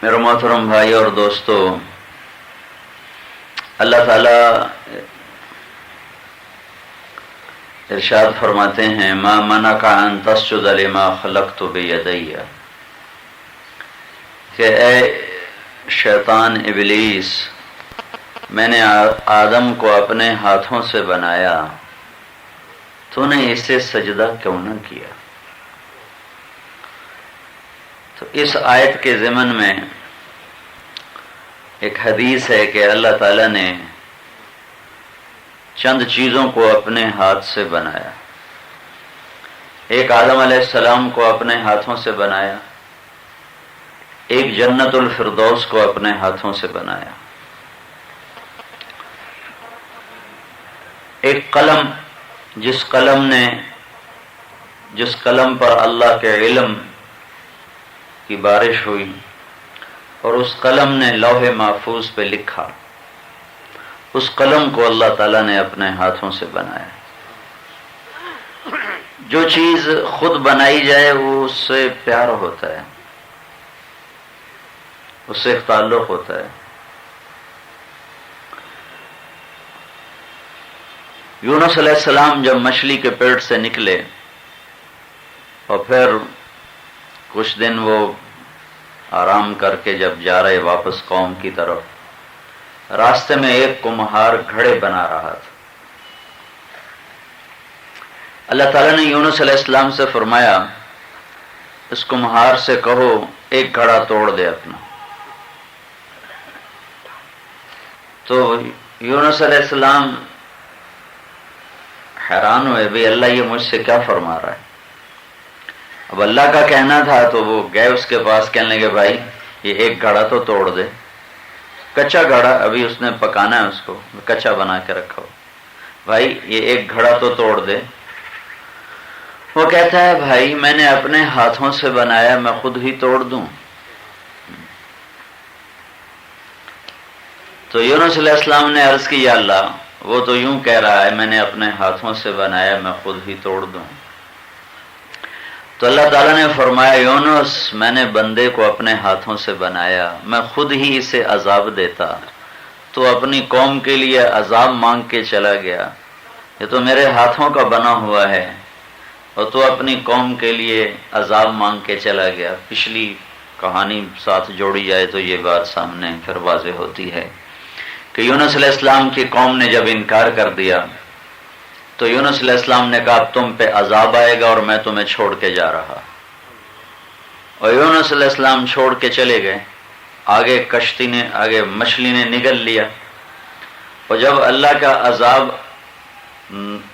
میرے محترم بھائی اور دوستو، اللہ تعالیٰ ارشاد فرماتے ہیں ما منعک ان تسجد لما خلقت بیدی، کہ اے شیطان ابلیس، میں نے آدم کو اپنے ہاتھوں سے بنایا، تو نے اسے سجدہ کیوں نہ کیا؟ تو اس آیت کے ضمن میں ایک حدیث ہے کہ اللہ تعالیٰ نے چند چیزوں کو اپنے ہاتھ سے بنایا۔ ایک آدم علیہ السلام کو اپنے ہاتھوں سے بنایا، ایک جنت الفردوس کو اپنے ہاتھوں سے بنایا، ایک قلم جس قلم پر اللہ کے علم کی بارش ہوئی اور اس قلم نے لوح محفوظ پہ لکھا، اس قلم کو اللہ تعالیٰ نے اپنے ہاتھوں سے بنایا۔ جو چیز خود بنائی جائے وہ اس سے پیار ہوتا ہے، اس سے تعلق ہوتا ہے۔ یونس علیہ السلام جب مچھلی کے پیٹ سے نکلے اور پھر کچھ دن وہ آرام کر کے جب جا رہے واپس قوم کی طرف، راستے میں ایک کمہار گھڑے بنا رہا تھا۔ اللہ تعالیٰ نے یونس علیہ السلام سے فرمایا اس کمہار سے کہو ایک گھڑا توڑ دے اپنا۔ تو یونس علیہ السلام حیران ہوئے، بھئی اللہ یہ مجھ سے کیا فرما رہا ہے؟ اب اللہ کا کہنا تھا تو وہ گئے اس کے پاس، کہنے لگے بھائی یہ ایک گھڑا تو توڑ دے، کچا گھڑا ابھی اس نے پکانا ہے، اس کو کچا بنا کے رکھا ہو، بھائی یہ ایک گھڑا تو توڑ دے۔ وہ کہتا ہے بھائی میں نے اپنے ہاتھوں سے بنایا، میں خود ہی توڑ دوں؟ تو یونس علیہ السلام نے عرض کی یا اللہ وہ تو یوں کہہ رہا ہے میں نے اپنے ہاتھوں سے بنایا، میں خود ہی توڑ دوں۔ تو اللہ تعالیٰ نے فرمایا یونس میں نے بندے کو اپنے ہاتھوں سے بنایا، میں خود ہی اسے عذاب دیتا، تو اپنی قوم کے لیے عذاب مانگ کے چلا گیا، یہ تو میرے ہاتھوں کا بنا ہوا ہے اور تو اپنی قوم کے لیے عذاب مانگ کے چلا گیا۔ پچھلی کہانی ساتھ جوڑی جائے تو یہ بات سامنے پھر واضح ہوتی ہے کہ یونس علیہ السلام کی قوم نے جب انکار کر دیا تو یونس علیہ السلام نے کہا تم پہ عذاب آئے گا اور میں تمہیں چھوڑ کے جا رہا، اور یونس علیہ السلام چھوڑ کے چلے گئے۔ آگے مچھلی نے نگل لیا، اور جب اللہ کا عذاب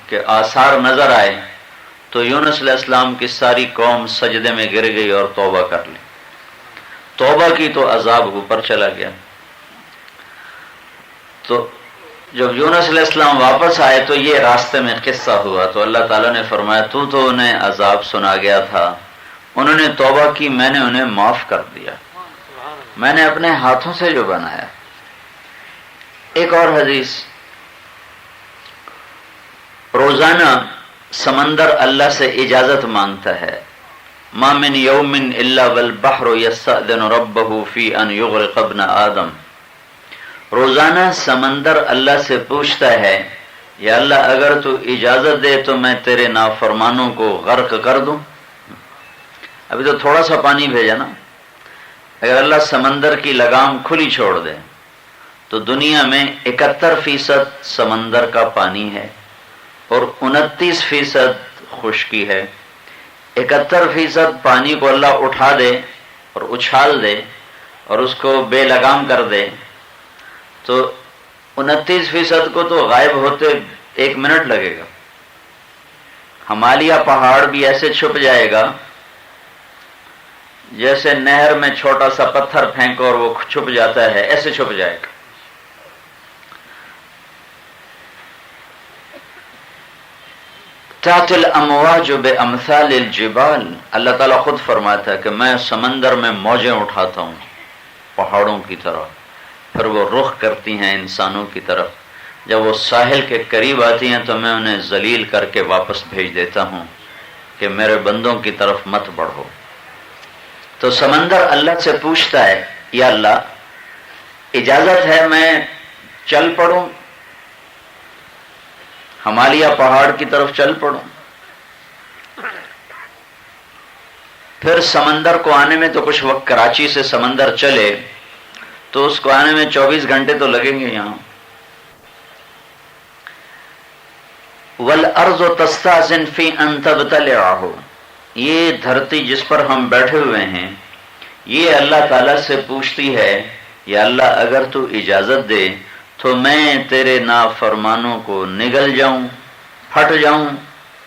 کے آثار نظر آئے تو یونس علیہ السلام کی ساری قوم سجدے میں گر گئی اور توبہ کر لی۔ توبہ کی تو عذاب اوپر چلا گیا۔ تو جب یونس علیہ السلام واپس آئے تو یہ راستے میں قصہ ہوا، تو اللہ تعالیٰ نے فرمایا تو انہیں عذاب سنا گیا تھا، انہوں نے توبہ کی، میں نے انہیں معاف کر دیا، میں نے اپنے ہاتھوں سے جو بنایا۔ ایک اور حدیث، روزانہ سمندر اللہ سے اجازت مانگتا ہے، ما من یوم الا والبحر یستأذن ربہ فی ان یغرق ابن آدم، روزانہ سمندر اللہ سے پوچھتا ہے یا اللہ اگر تو اجازت دے تو میں تیرے نافرمانوں کو غرق کر دوں۔ ابھی تو تھوڑا سا پانی بھیجا نا، اگر اللہ سمندر کی لگام کھلی چھوڑ دے تو دنیا میں 71% سمندر کا پانی ہے اور 29% خشکی ہے۔ 71% پانی کو اللہ اٹھا دے اور اچھال دے اور اس کو بے لگام کر دے تو 29% کو تو غائب ہوتے 1 منٹ لگے گا۔ ہمالیہ پہاڑ بھی ایسے چھپ جائے گا جیسے نہر میں چھوٹا سا پتھر پھینکو اور وہ چھپ جاتا ہے، ایسے چھپ جائے گا۔ تأتی الامواج بامثال الجبال، اللہ تعالیٰ خود فرماتا ہے کہ میں سمندر میں موجیں اٹھاتا ہوں پہاڑوں کی طرح، پھر وہ رخ کرتی ہیں انسانوں کی طرف، جب وہ ساحل کے قریب آتی ہیں تو میں انہیں ذلیل کر کے واپس بھیج دیتا ہوں کہ میرے بندوں کی طرف مت بڑھو۔ تو سمندر اللہ سے پوچھتا ہے یا اللہ اجازت ہے میں چل پڑوں، ہمالیہ پہاڑ کی طرف چل پڑوں؟ پھر سمندر کو آنے میں تو کچھ وقت، کراچی سے سمندر چلے تو اس کو آنے میں 24 گھنٹے تو لگیں گے یہاں. وَالْأَرْضُ تَسْتَأْذِنُ فِي أَن تَبْتَلِعَهُ، یہ دھرتی جس پر ہم بیٹھے ہوئے ہیں یہ اللہ تعالیٰ سے پوچھتی ہے یا اللہ اگر تو اجازت دے تو میں تیرے نافرمانوں کو نگل جاؤں، پھٹ جاؤں،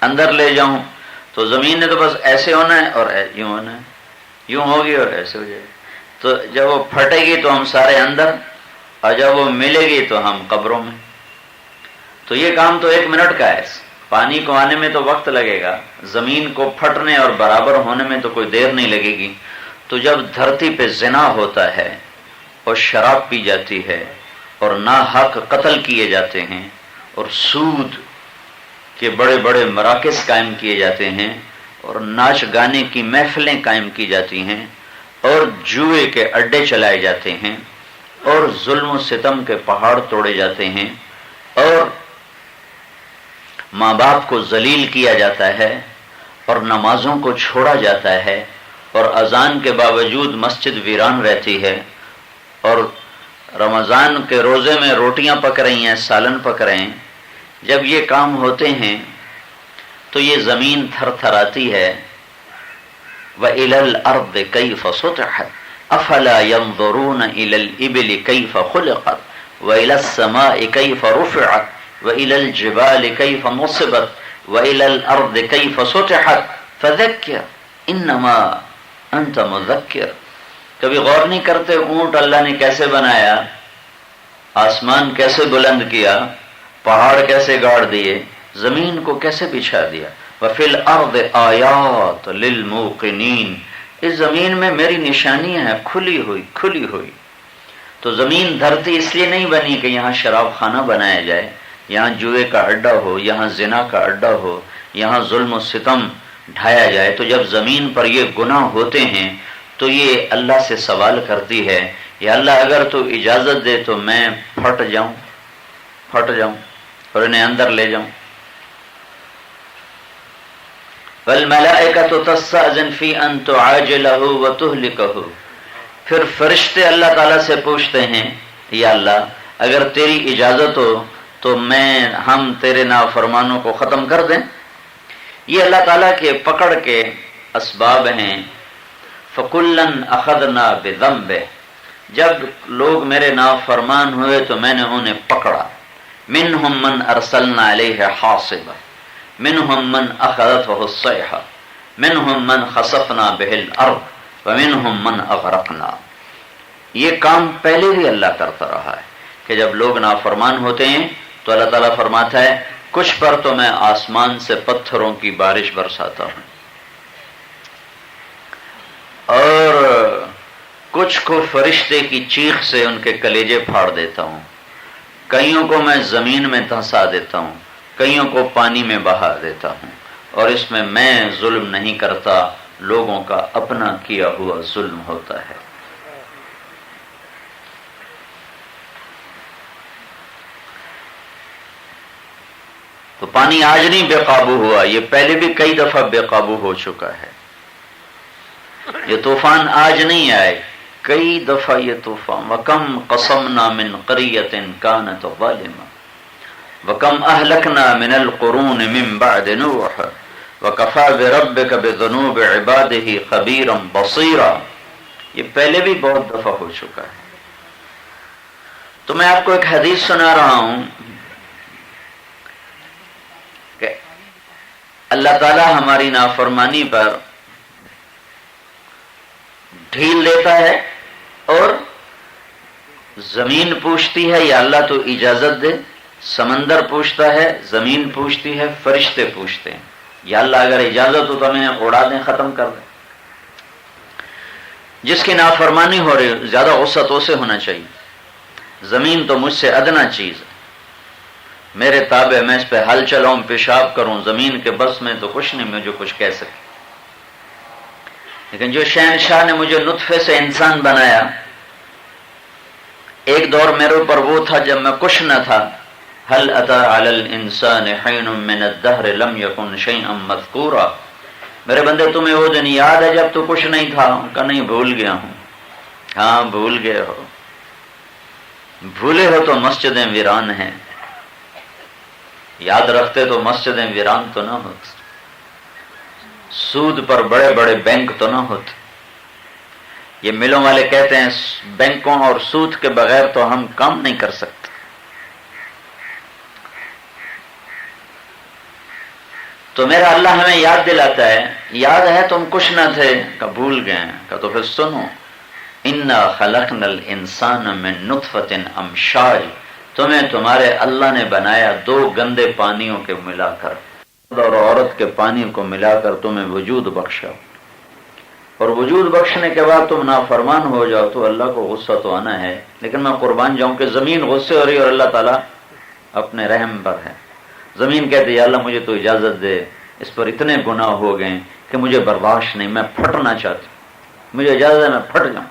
اندر لے جاؤں. تو زمین نے تو بس ایسے ہونا ہے اور یوں ہونا ہے، یوں ہوگی اور ایسے ہو جائے گی. تو جب وہ پھٹے گی تو ہم سارے اندر، اور جب وہ ملے گی تو ہم قبروں میں. تو یہ کام تو 1 منٹ کا ہے. پانی کو آنے میں تو وقت لگے گا، زمین کو پھٹنے اور برابر ہونے میں تو کوئی دیر نہیں لگے گی. تو جب دھرتی پہ زنا ہوتا ہے اور شراب پی جاتی ہے اور ناحق قتل کیے جاتے ہیں اور سود کے بڑے بڑے مراکز قائم کیے جاتے ہیں اور ناچ گانے کی محفلیں قائم کی جاتی ہیں اور جوئے کے اڈے چلائے جاتے ہیں اور ظلم و ستم کے پہاڑ توڑے جاتے ہیں اور ماں باپ کو ذلیل کیا جاتا ہے اور نمازوں کو چھوڑا جاتا ہے اور اذان کے باوجود مسجد ویران رہتی ہے اور رمضان کے روزے میں روٹیاں پک رہی ہیں، سالن پک رہے ہیں. جب یہ کام ہوتے ہیں تو یہ زمین تھر تھراتی ہے. وَإِلَى الْأَرْضِ كَيْفَ سُطِحَتْ أَفَلَا يَنظُرُونَ إِلَى الْإِبِلِ كَيْفَ خُلِقَتْ وَإِلَى السَّمَاءِ كَيْفَ رُفِعَتْ وَإِلَى الْجِبَالِ كَيْفَ نُصِبَتْ وَإِلَى الْأَرْضِ كَيْفَ سُطِحَتْ فَذَكِّرْ إِنَّمَا أَنْتَ مُذَكِّرٌ. کبھی غور نہیں کرتے اونٹ اللہ نے کیسے بنایا، آسمان کیسے بلند کیا، پہاڑ کیسے گاڑ دیے، زمین کو کیسے بچھا دیا. وَفِي الْأَرْضِ آیات لِلْمُوقِنِينَ، اس زمین میں میری نشانیاں ہیں کھلی ہوئی. تو زمین دھرتی اس لیے نہیں بنی کہ یہاں شراب خانہ بنایا جائے، یہاں جوئے کا اڈا ہو، یہاں زنا کا اڈا ہو، یہاں ظلم و ستم ڈھایا جائے. تو جب زمین پر یہ گناہ ہوتے ہیں تو یہ اللہ سے سوال کرتی ہے یا اللہ اگر تو اجازت دے تو میں پھٹ جاؤں اور انہیں اندر لے جاؤں. وَالْمَلَائِكَةُ تَسْتَأْذِنُ فِي أَن تُعَاجِلَهُ وَتُهْلِكَهُ، پھر فرشتے اللہ تعالیٰ سے پوچھتے ہیں یا اللہ اگر تیری اجازت ہو تو ہم تیرے نافرمانوں کو ختم کر دیں. یہ اللہ تعالیٰ کے پکڑ کے اسباب ہیں. فَكُلًّا أَخَذْنَا بِذَنبِهِ، جب لوگ میرے نافرمان ہوئے تو میں نے انہیں پکڑا. مِنْهُمْ مَنْ أَرْسَلْنَا عَلَيْهِ حَاصِبًا مِنْهُمْ مَنْ أَخَذَتْهُ الصَّيْحَةُ مِنْهُمْ مَنْ خَسَفْنَا بِهِ الْأَرْضَ وَمِنْهُمْ مَنْ أَغْرَقْنَا. یہ کام پہلے بھی اللہ کرتا رہا ہے کہ جب لوگ نافرمان ہوتے ہیں تو اللہ تعالیٰ فرماتا ہے کچھ پر تو میں آسمان سے پتھروں کی بارش برساتا ہوں اور کچھ کو فرشتے کی چیخ سے ان کے کلیجے پھاڑ دیتا ہوں، کئیوں کو میں زمین میں دھنسا دیتا ہوں، کئیوں کو پانی میں بہا دیتا ہوں. اور اس میں ظلم نہیں کرتا، لوگوں کا اپنا کیا ہوا ظلم ہوتا ہے. تو پانی آج نہیں بے قابو ہوا، یہ پہلے بھی کئی دفعہ بے قابو ہو چکا ہے. یہ طوفان آج نہیں آئے، کئی دفعہ یہ طوفان. وَكَمْ قَصَمْنَا مِنْ قَرِيَّةٍ كَانَتْ ظَالِمَةً وَكَمْ أَهْلَكْنَا مِنَ الْقُرُونِ مِنْ بَعْدِ نُوحٍ وَكَفَى بِرَبِّكَ بِذُنُوبِ عِبَادِهِ خَبِيرًا بَصِيرًا. یہ پہلے بھی بہت دفعہ ہو چکا ہے. تو میں آپ کو ایک حدیث سنا رہا ہوں کہ اللہ تعالیٰ ہماری نافرمانی پر ڈھیل دیتا ہے اور زمین پوچھتی ہے یا اللہ تو اجازت دے، سمندر پوچھتا ہے، زمین پوچھتی ہے، فرشتے پوچھتے ہیں یا اللہ اگر اجازت ہو تو ہمیں اڑا دیں، ختم کر دیں. جس کی نافرمانی ہو رہی زیادہ غصہ تو اسے ہونا چاہیے. زمین تو مجھ سے ادنا چیز ہے، میرے تابع، میں اس پہ ہل چلاؤں، پیشاب کروں، زمین کے بس میں تو کچھ نہیں مجھے کچھ کہہ سکے. لیکن جو شہنشاہ نے مجھے نطفے سے انسان بنایا ایک دور میرے اوپر وہ تھا جب میں کچھ نہ تھا. هل اتى على الانسان حين من الدهر لم يكن شيئا مذكورا. میرے بندے تمہیں وہ دن یاد ہے جب تو کچھ نہیں تھا؟ کہا نہیں، بھول گیا ہوں. ہاں بھول گئے ہو. بھولے ہو تو مسجدیں ویران ہیں، یاد رکھتے تو مسجدیں ویران تو نہ ہوتی، سود پر بڑے بڑے بینک تو نہ ہوتے. یہ ملوں والے کہتے ہیں بینکوں اور سود کے بغیر تو ہم کام نہیں کر سکتے. تو میرا اللہ ہمیں یاد دلاتا ہے، یاد ہے تم کچھ نہ تھے؟ کہ بھول گئے. کہ تو پھر سنو، انا خلقنا الانسان من نطفۃ امشاج. تمہیں تمہارے اللہ نے بنایا دو گندے پانیوں کے ملا کر، اور عورت کے پانی کو ملا کر تمہیں وجود بخشا. اور وجود بخشنے کے بعد تم نافرمان ہو جاؤ تو اللہ کو غصہ تو آنا ہے. لیکن میں قربان جاؤں کہ زمین غصے ہو رہی ہے اور اللہ تعالیٰ اپنے رحم پر ہے. زمین کہتے یا اللہ مجھے تو اجازت دے، اس پر اتنے گناہ ہو گئے کہ مجھے برداشت نہیں، میں پھٹنا چاہتی ہوں، مجھے اجازت ہے میں پھٹ جاؤں.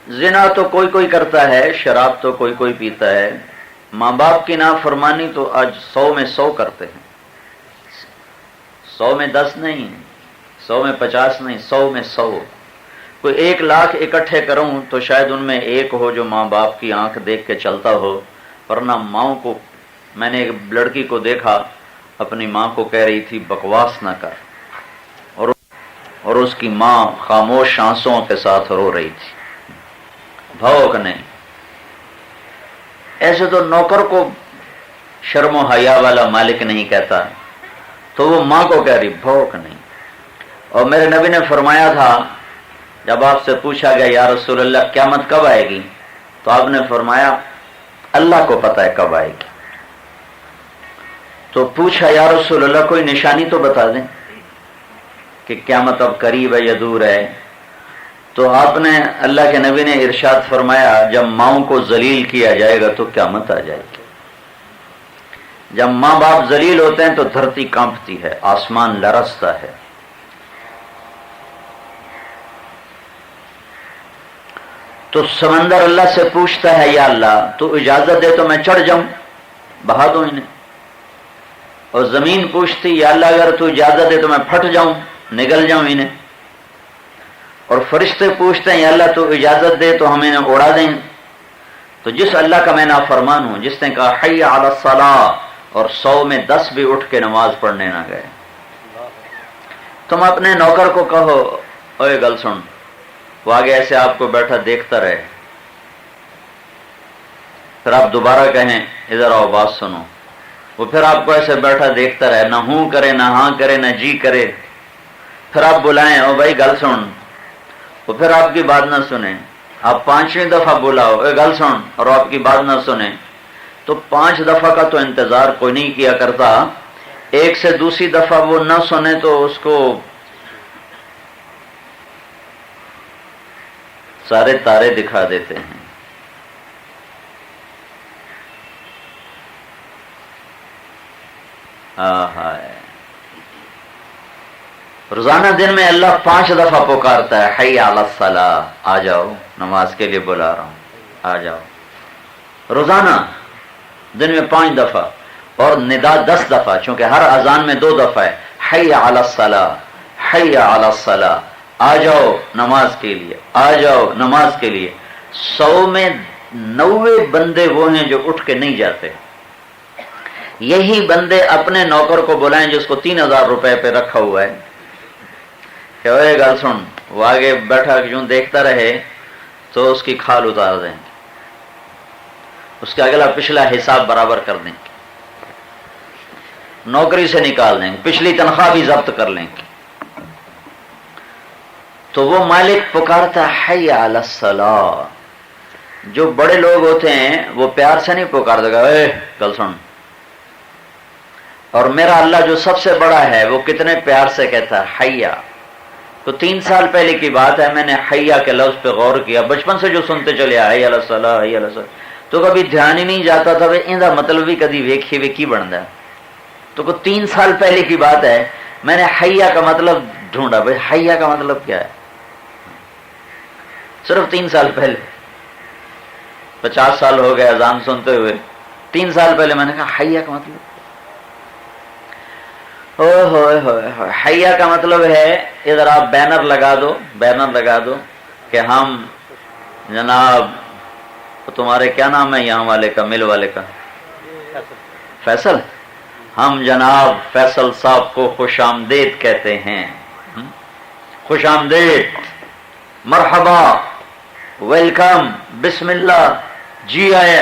زنا تو کوئی کوئی کرتا ہے، شراب تو کوئی کوئی پیتا ہے، ماں باپ کی نافرمانی تو آج 100 میں 100 کرتے ہیں. 100 میں 10 نہیں، 100 میں 50 نہیں، 100 میں 100. کوئی 1 لاکھ اکٹھے کروں تو شاید ان میں ایک ہو جو ماں باپ کی آنکھ دیکھ کے چلتا ہو. ورنہ ماؤں کو، میں نے ایک لڑکی کو دیکھا اپنی ماں کو کہہ رہی تھی بکواس نہ کر، اور اس کی ماں خاموش آنسوؤں کے ساتھ رو رہی تھی، بھوک نہیں. ایسے تو نوکر کو شرم و حیا والا مالک نہیں کہتا، تو وہ ماں کو کہہ رہی بھوک نہیں. اور میرے نبی نے فرمایا تھا جب آپ سے پوچھا گیا یا رسول اللہ قیامت کب آئے گی، تو آپ نے فرمایا اللہ کو پتہ ہے کب آئے گی. تو پوچھا یا رسول اللہ کوئی نشانی تو بتا دیں کہ قیامت اب قریب ہے یا دور ہے. تو آپ نے، اللہ کے نبی نے ارشاد فرمایا جب ماؤں کو ذلیل کیا جائے گا تو قیامت آ جائے گی. جب ماں باپ ذلیل ہوتے ہیں تو دھرتی کانپتی ہے، آسمان لرزتا ہے. تو سمندر اللہ سے پوچھتا ہے یا اللہ تو اجازت دے تو میں چڑھ جاؤں، بہا دوں انہیں. اور زمین پوچھتی یا اللہ اگر تو اجازت دے تو میں پھٹ جاؤں، نگل جاؤں انہیں. اور فرشتے پوچھتے ہیں یا اللہ تو اجازت دے تو ہم انہیں اڑا دیں. تو جس اللہ کا میں نافرمان ہوں، جس نے کہا حی علی الصلاۃ اور 100 میں 10 بھی اٹھ کے نماز پڑھنے نہ گئے، تم اپنے نوکر کو کہو اوے گل سن، وہ آگے ایسے آپ کو بیٹھا دیکھتا رہے، پھر آپ دوبارہ کہیں ادھر آؤ بات سنو، وہ پھر آپ کو ایسے بیٹھا دیکھتا رہے، نہ ہوں کرے نہ ہاں کرے نہ جی کرے. پھر آپ بلائیں او بھائی گل سن، وہ پھر آپ کی بات نہ سنیں. آپ 5ویں دفعہ بلاؤ اے گل سن، اور آپ کی بات نہ سنیں. تو 5 دفعہ کا تو انتظار کوئی نہیں کیا کرتا، ایک سے دوسری دفعہ وہ نہ سنے تو اس کو سارے تارے دکھا دیتے ہیں. روزانہ دن میں اللہ 5 دفعہ پکارتا ہے حی علی الصلاۃ، آ جاؤ نماز کے لیے بلا رہا ہوں، آ جاؤ. روزانہ دن میں 5 دفعہ، اور ندا 10 دفعہ، چونکہ ہر اذان میں 2 دفعہ ہے. حی علی الصلاۃ، حی علی الصلاۃ، آ جاؤ نماز کے لیے، آ جاؤ نماز کے لیے. 100 میں 90 بندے وہ ہیں جو اٹھ کے نہیں جاتے. یہی بندے اپنے نوکر کو بلائیں جس کو 3000 روپے پہ رکھا ہوا ہے کہ اے گل سن، وہ آگے بیٹھا یوں دیکھتا رہے تو اس کی کھال اتار دیں، اس کا اگلا پچھلا حساب برابر کر دیں، نوکری سے نکال دیں، پچھلی تنخواہ بھی ضبط کر لیں. تو وہ مالک پکارتا حی علی الصلاۃ. جو بڑے لوگ ہوتے ہیں وہ پیار سے نہیں پکارتے گا اے گل سن. اور میرا اللہ جو سب سے بڑا ہے وہ کتنے پیار سے کہتا ہے حیا. تو 3 سال پہلے کی بات ہے، میں نے حیا کے لفظ پہ غور کیا، بچپن سے جو سنتے چلے حی علی الصلاۃ حی علی الصلاۃ، تو کبھی دھیان ہی نہیں جاتا تھا کہ ان کا مطلب بھی کدی ویکھیے وے کی بنتا ہے. تو 3 سال پہلے کی بات ہے، میں نے حیا کا مطلب ڈھونڈا، بھائی حیا کا مطلب کیا ہے. صرف 3 سال پہلے، 50 سال ہو گئے اذان سنتے ہوئے، 3 سال پہلے میں نے کہا حیا کا مطلب، حیا کا مطلب ہے ادھر آپ بینر لگا دو کہ ہم جناب تمہارے کیا نام ہے یہاں والے کا، مل والے کا، فیصل، ہم جناب فیصل صاحب کو خوش آمدید کہتے ہیں، خوش آمدید، مرحبا، ویلکم، بسم اللہ، جی آئے،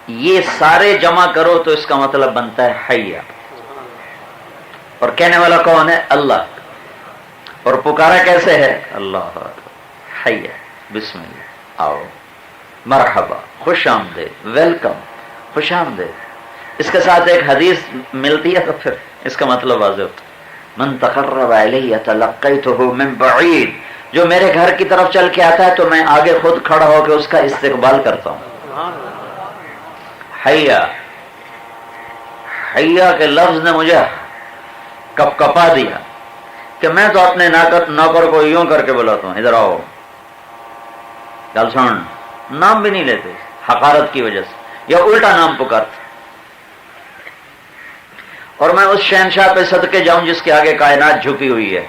یہ سارے جمع کرو تو اس کا مطلب بنتا ہے حیا، اور کہنے والا کون ہے؟ اللہ، اور پکارا کیسے ہے؟ اللہ، حیا، بسم اللہ، آؤ، مرحبا، خوش آمدید، ویلکم، خوش آمدید۔ اس کے ساتھ ایک حدیث ملتی ہے تو پھر اس کا مطلب واضح ہوتا ہے، من تقرب الیہ تلقیتہ من بعید، جو میرے گھر کی طرف چل کے آتا ہے تو میں آگے خود کھڑا ہو کے اس کا استقبال کرتا ہوں۔ حیا، حیا کے لفظ نے مجھے کپ کپا دیا کہ میں تو اپنے نوکر کو یوں کر کے بلاتا ہوں، ادھر آؤ، گل سن، نام بھی نہیں لیتے حقارت کی وجہ سے، یا الٹا نام پکارتے، اور میں اس شہنشاہ پہ صدقے جاؤں جس کے آگے کائنات جھکی ہوئی ہے،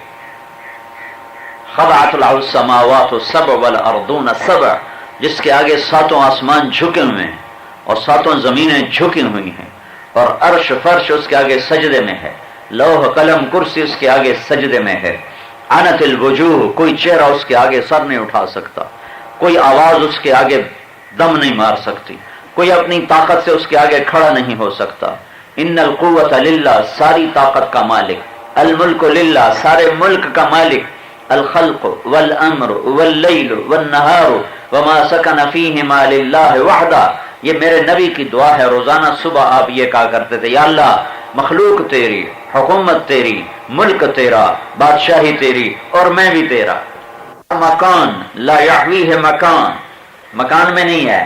خضعت له السماوات السبع والارضون السبع، جس کے آگے 7 آسمان جھکے ہوئے ہیں اور 7 زمینیں جھکی ہوئی ہیں، اور عرش فرش اس کے آگے سجدے میں ہے، لوح قلم کرسی اس کے آگے سجدے میں ہے، عنت الوجوہ، کوئی چہرہ اس کے آگے سر نہیں اٹھا سکتا، کوئی آواز اس کے آگے دم نہیں مار سکتی، کوئی اپنی طاقت سے اس کے آگے کھڑا نہیں ہو سکتا۔ ان القوت للہ، ساری طاقت کا مالک، الملک للہ، سارے ملک کا مالک، الخلق والامر واللیل والنہار وما سکن فیہما للہ وحدہ، یہ میرے نبی کی دعا ہے، روزانہ صبح آپ یہ کہا کرتے تھے، یا اللہ مخلوق تیری، حکومت تیری، ملک تیرا، بادشاہی تیری، اور میں بھی تیرا۔ مکان لا یحویہ مکان، مکان میں نہیں ہے،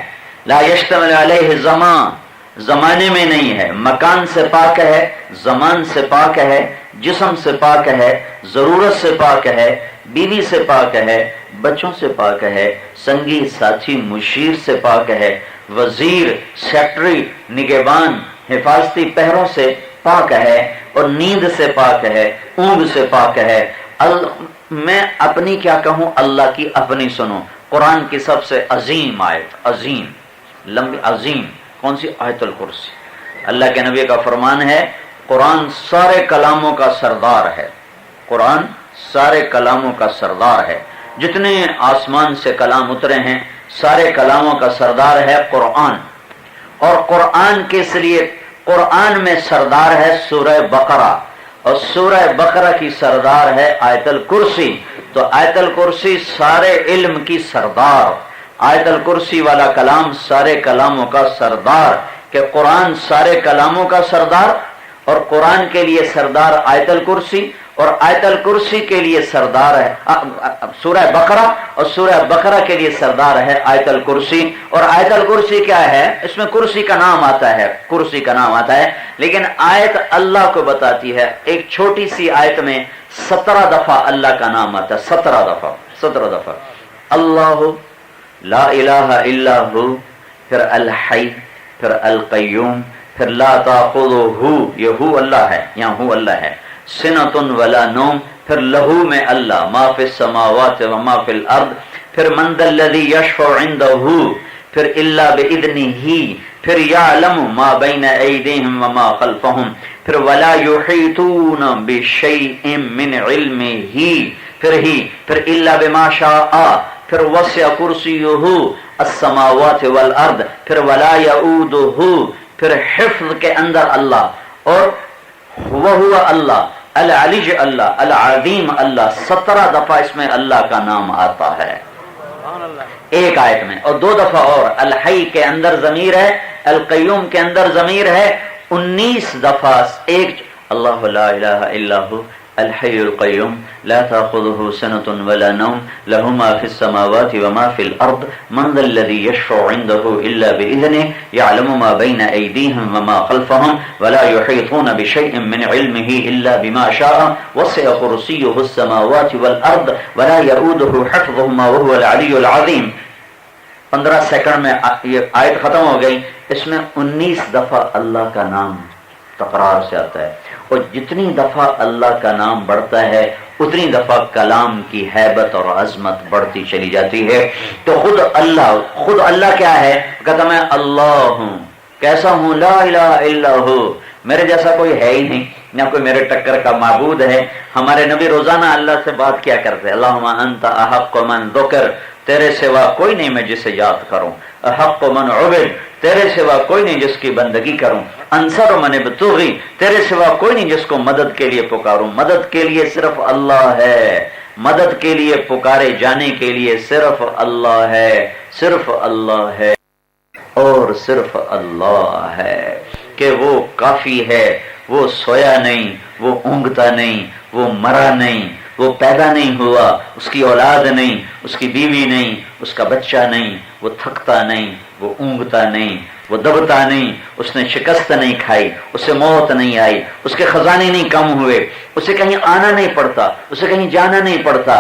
لا یشتمل علیہ زمان، زمانے میں نہیں ہے، مکان سے پاک ہے، زمان سے پاک ہے، جسم سے پاک ہے، ضرورت سے پاک ہے، بیوی سے پاک ہے، بچوں سے پاک ہے، سنگی ساتھی مشیر سے پاک ہے، وزیر، سیکٹری، نگہبان، حفاظتی پہروں سے پاک ہے، اور نیند سے پاک ہے، اونگ سے پاک ہے۔ میں اپنی کیا کہوں، اللہ کی اپنی سنو۔ قرآن کی سب سے عظیم آیت، عظیم، لمبی، عظیم کون سی؟ آیت الکرسی۔ اللہ کے نبی کا فرمان ہے، قرآن سارے کلاموں کا سردار ہے، قرآن سارے کلاموں کا سردار ہے، جتنے آسمان سے کلام اترے ہیں سارے کلاموں کا سردار ہے قرآن۔ اور قرآن کس لیے؟ قرآن میں سردار ہے سورہ بقرہ، اور سورہ بقرہ کی سردار ہے آیت الکرسی، تو آیت الکرسی سارے علم کی سردار، آیت الکرسی والا کلام سارے کلاموں کا سردار، کہ قرآن سارے کلاموں کا سردار، اور قرآن کے لیے سردار آیت الکرسی، اور آیت الکرسی کے لیے سردار ہے سورہ بقرہ، اور سورہ بقرہ کے لیے سردار ہے آیت الکرسی۔ اور آیت الکرسی کیا ہے؟ اس میں کرسی کا نام آتا ہے، کرسی کا نام آتا ہے، لیکن آیت اللہ کو بتاتی ہے۔ ایک چھوٹی سی آیت میں 17 دفعہ اللہ کا نام آتا ہے، 17 دفعہ اللہ لا الہ الا ہو، پھر الحی، پھر القیوم، پھر لا تاخذہ، یہ ہو اللہ ہے، یہاں ہو اللہ ہے، سنۃ ولا نوم، پھر لہو میں اللہ، ما فی السماوات و ما فی الارض، پھر من ذا الذی یشفع عندہ، پھر الا باذنہ، پھر یعلم ما بین ایدیہم وما خلفہم، پھر ولا یحیطون بشیء من علمہ، پھر الا بما شاء، پھر وسع کرسیہ السماوات والارض، پھر ولا یؤودہ، پھر حفظ کے اندر اللہ، اور وہو اللہ، العلی اللہ، العظیم اللہ، 17 دفعہ اس میں اللہ کا نام آتا ہے ایک آیت میں، اور 2 دفعہ اور الحی کے اندر ضمیر ہے، القیوم کے اندر ضمیر ہے، 19 دفعہ ایک اللہ لا الہ الا ہو الحي القيوم لا تأخذه سنة ولا نوم له ما في السماوات وما في الأرض من ذا الذي يشفع عنده إلا بإذنه يعلم ما بين أيديهم وما خلفهم ولا يحيطون بشيء من علمه إلا بما شاء وسع كرسيه السماوات والأرض ولا يؤوده حفظهما وهو العلي العظيم. 15 سیکنڈ میں یہ آیت ختم ہو گئی. اس میں 19 دفعہ اللہ کا نام تکرار سے آتا ہے، اور جتنی دفعہ اللہ کا نام بڑھتا ہے اتنی دفعہ کلام کی ہیبت اور عظمت بڑھتی چلی جاتی ہے. تو خود اللہ کیا ہے؟ کہتا میں اللہ ہوں. کیسا ہوں؟ لا الہ الا ہو، میرے جیسا کوئی ہے ہی نہیں، نہ کوئی میرے ٹکر کا معبود ہے. ہمارے نبی روزانہ اللہ سے بات کیا کرتے ہیں، اللہم انت احق من ذکر، تیرے سوا کوئی نہیں میں جسے یاد کروں. احق من عبد، تیرے سوا کوئی نہیں جس کی بندگی کروں. انصر من ابتغی، تیرے سوا کوئی نہیں جس کو مدد کے لیے پکاروں. مدد کے لیے صرف اللہ ہے، مدد کے لیے پکارے جانے کے لیے صرف اللہ ہے، صرف اللہ ہے اور صرف اللہ ہے کہ وہ کافی ہے. وہ سویا نہیں، وہ اونگتا نہیں، وہ مرا نہیں، وہ پیدا نہیں ہوا، اس کی اولاد نہیں، اس کی بیوی نہیں، اس کا بچہ نہیں، وہ تھکتا نہیں، وہ اونگتا نہیں، وہ دبتا نہیں، اس نے شکست نہیں کھائی، اسے موت نہیں آئی، اس کے خزانے نہیں کم ہوئے، اسے کہیں آنا نہیں پڑتا، اسے کہیں جانا نہیں پڑتا.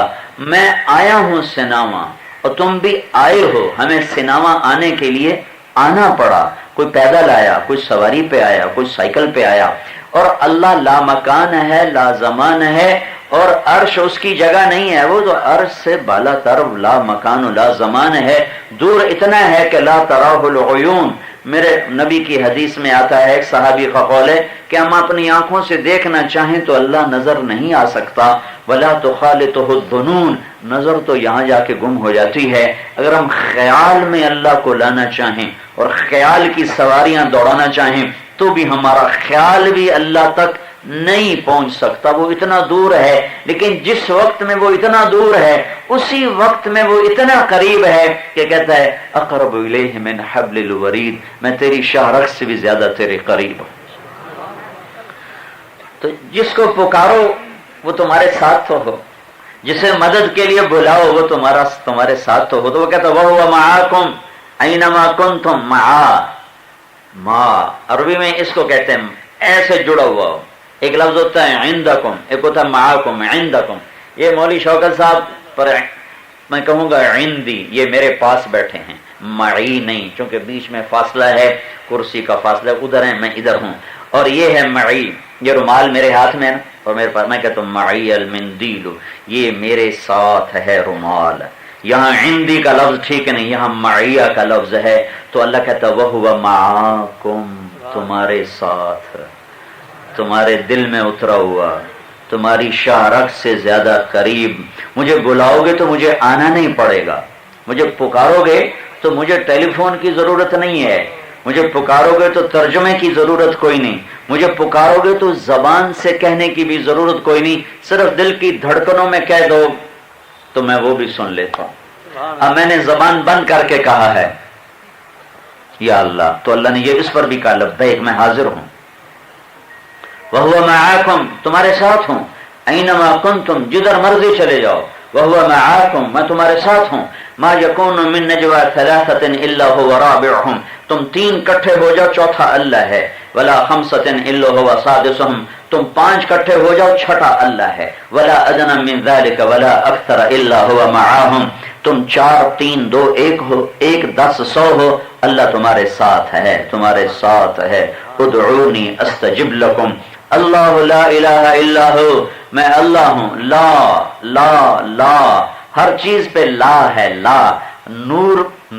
میں آیا ہوں سناما اور تم بھی آئے ہو. ہمیں سناما آنے کے لیے آنا پڑا. کوئی پیدل آیا، کوئی سواری پہ آیا، کوئی سائیکل پہ آیا. اور اللہ لا مکان ہے، لا زمان ہے، اور عرش اس کی جگہ نہیں ہے. وہ تو عرش سے بالا تر لا مکان لا زمان ہے، دور اتنا ہے کہ لا تراہ العیون. میرے نبی کی حدیث میں آتا ہے، ایک صحابی کا قول ہے کہ ہم اپنی آنکھوں سے دیکھنا چاہیں تو اللہ نظر نہیں آ سکتا. ولا تخالطہ الظنون، نظر تو یہاں جا کے گم ہو جاتی ہے. اگر ہم خیال میں اللہ کو لانا چاہیں اور خیال کی سواریاں دوڑانا چاہیں تو بھی ہمارا خیال بھی اللہ تک نہیں پہنچ سکتا. وہ اتنا دور ہے. لیکن جس وقت میں وہ اتنا دور ہے اسی وقت میں وہ اتنا قریب ہے کہ کہتا ہے اقرب الیہ من حبل الورید، میں تیری شاہ رگ سے بھی زیادہ تیرے قریب ہوں. تو جس کو پکارو وہ تمہارے ساتھ تو ہو، جسے مدد کے لیے بلاؤ وہ تمہارے ساتھ تو ہو. تو وہ کہتا ہے وَهُوَ مَعَاكُمْ أَيْنَمَا كُنْتُمْ. ما عربی میں اس کو کہتے ہیں ایسے جڑا ہوا ہو. ایک لفظ ہوتا ہے عندکم، ایک ہوتا ہے معاکم. عندکم یہ مولوی شوکت صاحب پر میں کہوں گا عندی، یہ میرے پاس بیٹھے ہیں، معی نہیں، چونکہ بیچ میں فاصلہ ہے، کرسی کا فاصلہ، ادھر ہے میں ادھر ہوں. اور یہ ہے معی، یہ رومال میرے ہاتھ میں ہے اور میرے پاس، میں کہتا ہوں معی المندیل، یہ میرے ساتھ ہے رومال. یہاں عندی کا لفظ ٹھیک نہیں، یہاں معیہ کا لفظ ہے. تو اللہ کہتا وَهُوَ مَعَاكُمْ، تمہارے ساتھ، تمہارے دل میں اترا ہوا، تمہاری شاہ رگ سے زیادہ قریب. مجھے بلاؤ گے تو مجھے آنا نہیں پڑے گا، مجھے پکارو گے تو مجھے ٹیلی فون کی ضرورت نہیں ہے، مجھے پکارو گے تو ترجمے کی ضرورت کوئی نہیں، مجھے پکارو گے تو زبان سے کہنے کی بھی ضرورت کوئی نہیں، صرف دل کی دھڑکنوں میں کہہ دو تو میں وہ بھی سن لیتا ہوں. اب میں نے زبان بند کر کے کہا ہے یا اللہ، تو اللہ نے یہ اس پر بھی کہا لبیک، میں حاضر ہوں. وَهُوَ مَعَاكُمْ، تمہارے ساتھ ہوں. أَيْنَمَا كُنْتُمْ، جدھر مرضی چلے جاؤ. وَهُوَ مَعَاكُمْ، میں تمہارے ساتھ ہوں. مَا يَكُونُ مِن نَجْوَى ثَلَاثَةٍ إِلَّا هُوَ رَابِعُهُمْ، تم 3 کٹھے ہو جاؤ چوتھا اللہ ہے. وَلَا خَمْسَةٍ إِلَّا هُوَ سَادِسُهُمْ، تم 5 کٹھے ہو جاؤ چھٹا اللہ ہے. وَلَا أَدْنَى مِن ذَلِكَ وَلَا أَكْثَرَ إِلَّا هُوَ مَعَاهُمْ، تم 4 3 2 1 ہو، 1 10 100 ہو، اللہ تمہارے ساتھ ہے، تمہارے ساتھ ہے. ادعونی استجب لکم. اللہ لا الہ الا ہو، میں اللہ ہوں. لا لا لا، ہر چیز پہ لا ہے. لا،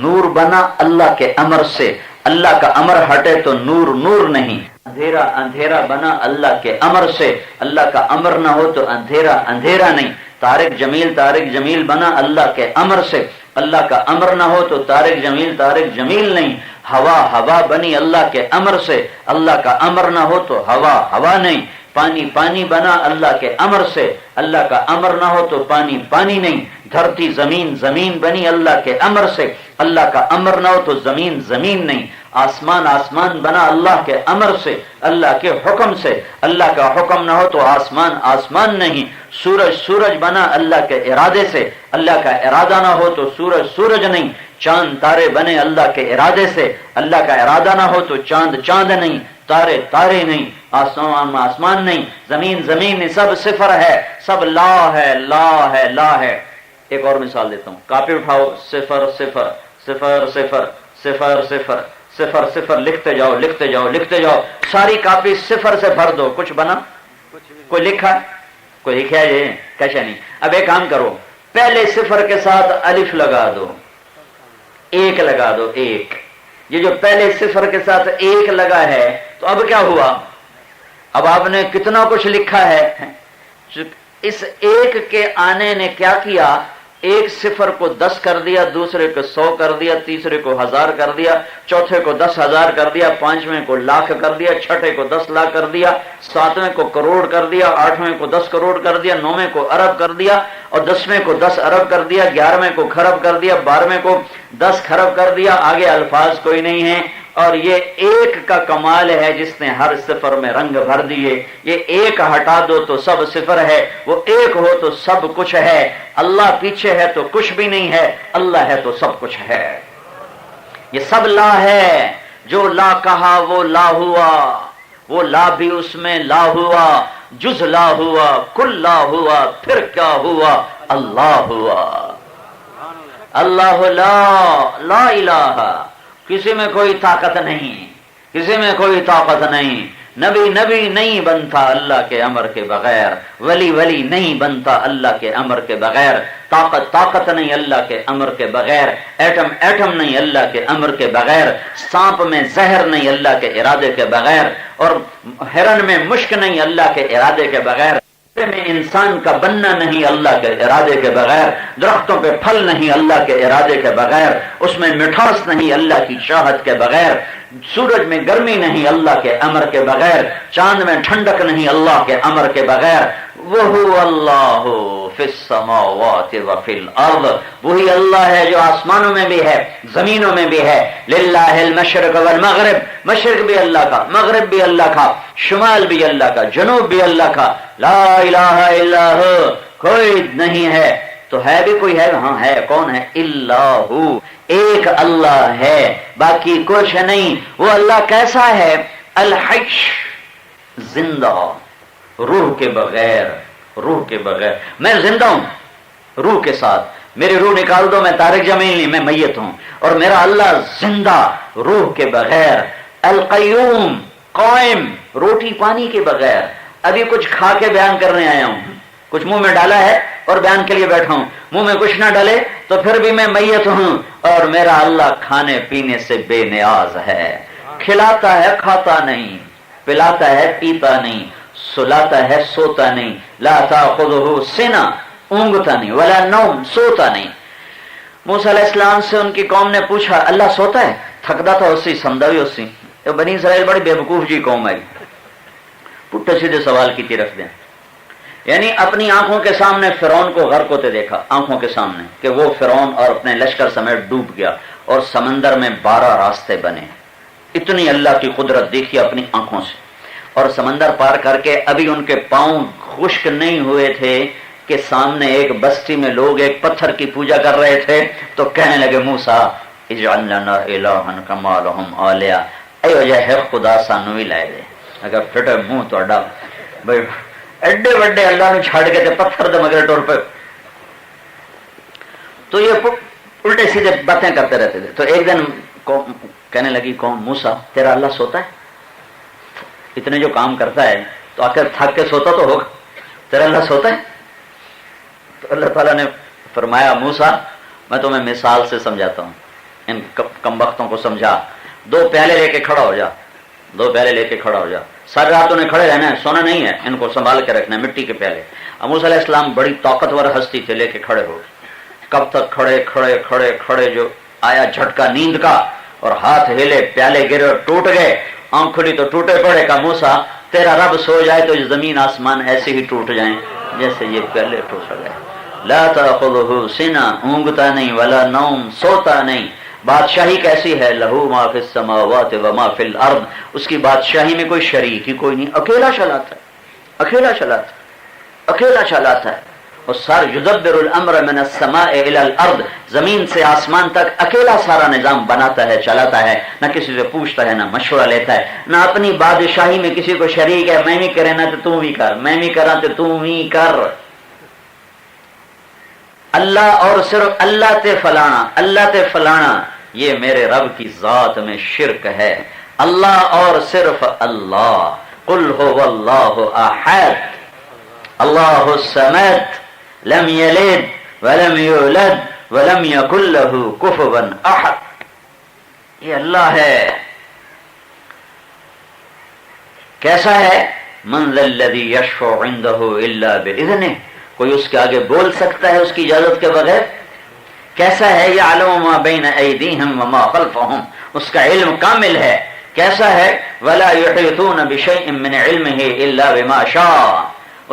نور بنا اللہ کے امر سے، اللہ کا امر ہٹے تو نور نور نہیں. اندھیرا بنا اللہ کے امر سے، اللہ کا امر نہ ہو تو اندھیرا نہیں. طارق جمیل بنا اللہ کے امر سے، اللہ کا امر نہ ہو تو طارق جمیل نہیں. ہوا بنی اللہ کے امر سے، اللہ کا امر نہ ہو تو ہوا نہیں. پانی بنا اللہ کے امر سے، اللہ کا امر نہ ہو تو پانی نہیں. دھرتی زمین بنی اللہ کے امر سے، اللہ کا امر نہ ہو تو زمین نہیں. آسمان آسمان بنا اللہ کے امر سے، اللہ کے حکم سے، اللہ کا حکم نہ ہو تو آسمان آسمان نہیں، سورج سورج بنا اللہ کے ارادے سے، اللہ کا ارادہ نہ ہو تو سورج سورج نہیں، چاند تارے بنے اللہ کے ارادے سے، اللہ کا ارادہ نہ ہو تو چاند چاند نہیں، تارے تارے نہیں، آسمان آسمان نہیں، زمین زمین نہیں، سب صفر ہے، سب لا ہے لا ہے لا ہے۔ ایک اور مثال دیتا ہوں، کاپی اٹھاؤ، صفر صفر صفر صفر صفر صفر صفر صفر لکھتے جاؤ لکھتے جاؤ لکھتے جاؤ، ساری کاپی صفر سے بھر دو، کچھ بنا؟ کوئی لکھا؟ کوئی لکھا ہے یہ؟ کیسا نہیں؟ اب ایک کام کرو، پہلے صفر کے ساتھ الف لگا دو، ایک لگا دو، ایک، یہ جو پہلے صفر کے ساتھ ایک لگا ہے تو اب کیا ہوا؟ اب آپ نے کتنا کچھ لکھا ہے۔ اس ایک کے آنے نے کیا کیا؟ ایک صفر کو 10 کر دیا، دوسرے کو 100 کر دیا، تیسرے کو 1000 کر دیا، چوتھے کو 10,000 کر دیا، پانچویں کو لاکھ کر دیا، چھٹے کو 10 لاکھ کر دیا، ساتویں کو کروڑ کر دیا، آٹھویں کو 10 کروڑ کر دیا، نویں کو ارب کر دیا، اور 10ویں کو 10 ارب کر دیا، 11ویں کو خرب کر دیا، 12ویں کو 10 خرب کر دیا، آگے الفاظ کوئی نہیں ہے۔ اور یہ ایک کا کمال ہے جس نے ہر صفر میں رنگ بھر دیے۔ یہ ایک ہٹا دو تو سب صفر ہے، وہ ایک ہو تو سب کچھ ہے۔ اللہ پیچھے ہے تو کچھ بھی نہیں ہے، اللہ ہے تو سب کچھ ہے۔ یہ سب لا ہے، جو لا کہا وہ لا ہوا، وہ لا بھی اس میں لا ہوا، جز لا ہوا، کل لا ہوا، پھر کیا ہوا؟ اللہ ہوا۔ اللہ لا لا الہ، کسی میں کوئی طاقت نہیں، کسی میں کوئی طاقت نہیں۔ نبی نبی نہیں بنتا اللہ کے امر کے بغیر، ولی ولی نہیں بنتا اللہ کے امر کے بغیر، طاقت طاقت نہیں اللہ کے امر کے بغیر، ایٹم ایٹم نہیں اللہ کے امر کے بغیر، سانپ میں زہر نہیں اللہ کے ارادے کے بغیر، اور ہرن میں مشک نہیں اللہ کے ارادے کے بغیر، میں انسان کا بننا نہیں اللہ کے ارادے کے بغیر، درختوں پہ پھل نہیں اللہ کے ارادے کے بغیر، اس میں مٹھاس نہیں اللہ کی چاہت کے بغیر، سورج میں گرمی نہیں اللہ کے امر کے بغیر، چاند میں ٹھنڈک نہیں اللہ کے امر کے بغیر۔ وَهُوَ اللَّهُ فِي السَّمَاوَاتِ وَفِي الْأَرْضِ، وہی اللہ ہے جو آسمانوں میں بھی ہے زمینوں میں بھی ہے۔ لِلَّهِ الْمَشْرِقُ وَالْمَغْرِبُ، مشرق بھی اللہ کا، مغرب بھی اللہ کا، شمال بھی اللہ کا، جنوب بھی اللہ کا۔ لا الہ الا ہو، کوئی نہیں ہے تو ہے بھی کوئی ہے؟ ہاں ہے، کون ہے؟ اللہ، ایک اللہ ہے، باقی کچھ نہیں۔ وہ اللہ کیسا ہے؟ الحی، زندہ، روح کے بغیر، روح کے بغیر۔ میں زندہ ہوں روح کے ساتھ، میری روح نکال دو میں طارق جمیل نہیں، میں میت ہوں، اور میرا اللہ زندہ روح کے بغیر۔ القیوم، قائم، روٹی پانی کے بغیر۔ ابھی کچھ کھا کے بیان کرنے آیا ہوں، کچھ منہ میں ڈالا ہے اور بیان کے لیے بیٹھا ہوں، منہ میں کچھ نہ ڈالے تو پھر بھی میں میت ہوں، اور میرا اللہ کھانے پینے سے بے نیاز ہے، کھلاتا ہے کھاتا نہیں، پلاتا ہے پیتا نہیں، سلاتا ہے سوتا نہیں۔ لا تاخذہ سنہ، اونگتا نہیں، ولا نوم، سوتا نہیں۔ موسیٰ علیہ السلام سے ان کی قوم نے پوچھا اللہ سوتا ہے؟ تھکدا تھا اسی، سمدا بھی اسی۔ بنی اسرائیل بڑی بے وقوف جی قوم ہے، پٹھے سیدھے سوال کی رکھ دیں۔ یعنی اپنی آنکھوں کے سامنے فرعون کو غرق ہوتے دیکھا، آنکھوں کے سامنے کہ وہ فرعون اور اپنے لشکر سمیت ڈوب گیا، اور سمندر میں 12 راستے بنے۔ اتنی اللہ کی قدرت دیکھی اپنی آنکھوں سے، اور سمندر پار کر کے ابھی ان کے پاؤں خشک نہیں ہوئے تھے کہ سامنے ایک بستی میں لوگ ایک پتھر کی پوجا کر رہے تھے، تو کہنے لگے موسیٰ اجعل لنا الہا کما لہم آلیہ، اے وجہ ہے خدا سانو ہی لائے دے۔ اگر پھٹے منہ تو اڈا بھائی ایڈے وڈے اللہ نے چھاڑ کے پتھر دے مگر ٹور پہ، تو یہ الٹے سیدھے باتیں کرتے رہتے تھے۔ تو ایک دن کہنے لگی قوم موسیٰ تیرا اللہ سوتا ہے؟ اتنے جو کام کرتا ہے تو آخر تھک کے سوتا تو ہوگا، تیرا اللہ سوتا ہے؟ تو اللہ تعالیٰ نے فرمایا موسیٰ میں تمہیں مثال سے سمجھاتا ہوں، ان کم وقتوں کو سمجھا۔ 2 پیالے لے کے کھڑا ہو جا، 2 پیالے لے کے کھڑا ہو جا، ساری رات انہیں کھڑے رہنا ہے، سونا نہیں ہے، ان کو سنبھال کے رکھنا ہے، مٹی کے پیالے۔ موسیٰ علیہ السلام بڑی طاقتور ہستی تھے، لے کے کھڑے ہو، کب تک کھڑے کھڑے کھڑے کھڑے، جو آیا جھٹکا نیند کا اور ہاتھ ہلے، پیالے گرے اور ٹوٹ گئے، آنکھ کھلی تو ٹوٹے پڑے۔ کا موسیٰ تیرا رب سو جائے تو زمین آسمان ایسے ہی ٹوٹ جائیں جیسے یہ پیالے ٹوٹ گئے۔ لا تاخذہ سنہ، اونگتا نہیں، ولا نوم، سوتا نہیں۔ بادشاہی کیسی ہے؟ لہو ما فی السماوات و ما فی الارض، اس کی بادشاہی میں کوئی شریک ہی کوئی نہیں، اکیلا چلاتا ہے، اکیلا چلاتا ہے، اکیلا چلاتا ہے. اور سر یدبر الامر من السماء الى الارض، زمین سے آسمان تک اکیلا سارا نظام بناتا ہے، چلاتا ہے، نہ کسی سے پوچھتا ہے، نہ مشورہ لیتا ہے، نہ اپنی بادشاہی میں کسی کو شریک ہے، میں بھی کرے نہ تو تم بھی کر، میں بھی کرا تو تم بھی کر. اللہ اور صرف اللہ تے فلانا، اللہ تے فلانا، یہ میرے رب کی ذات میں شرک ہے. اللہ اور صرف اللہ. قل هو اللہ احد اللہ الصمد لم یلد ولم یولد ولم یکن له کفوا احد. یہ اللہ ہے. کیسا ہے؟ من ذا الذی یشفع عنده الا باذنہ، کوئی اس کے آگے بول سکتا ہے اس کی اجازت کے بغیر؟ کیسا ہے؟ یعلم ما بین ایدیہم وما خلفہم، اس کا علم کامل ہے. کیسا ہے؟ ولا یحیطون بشیء من علمہ الا بما شاء،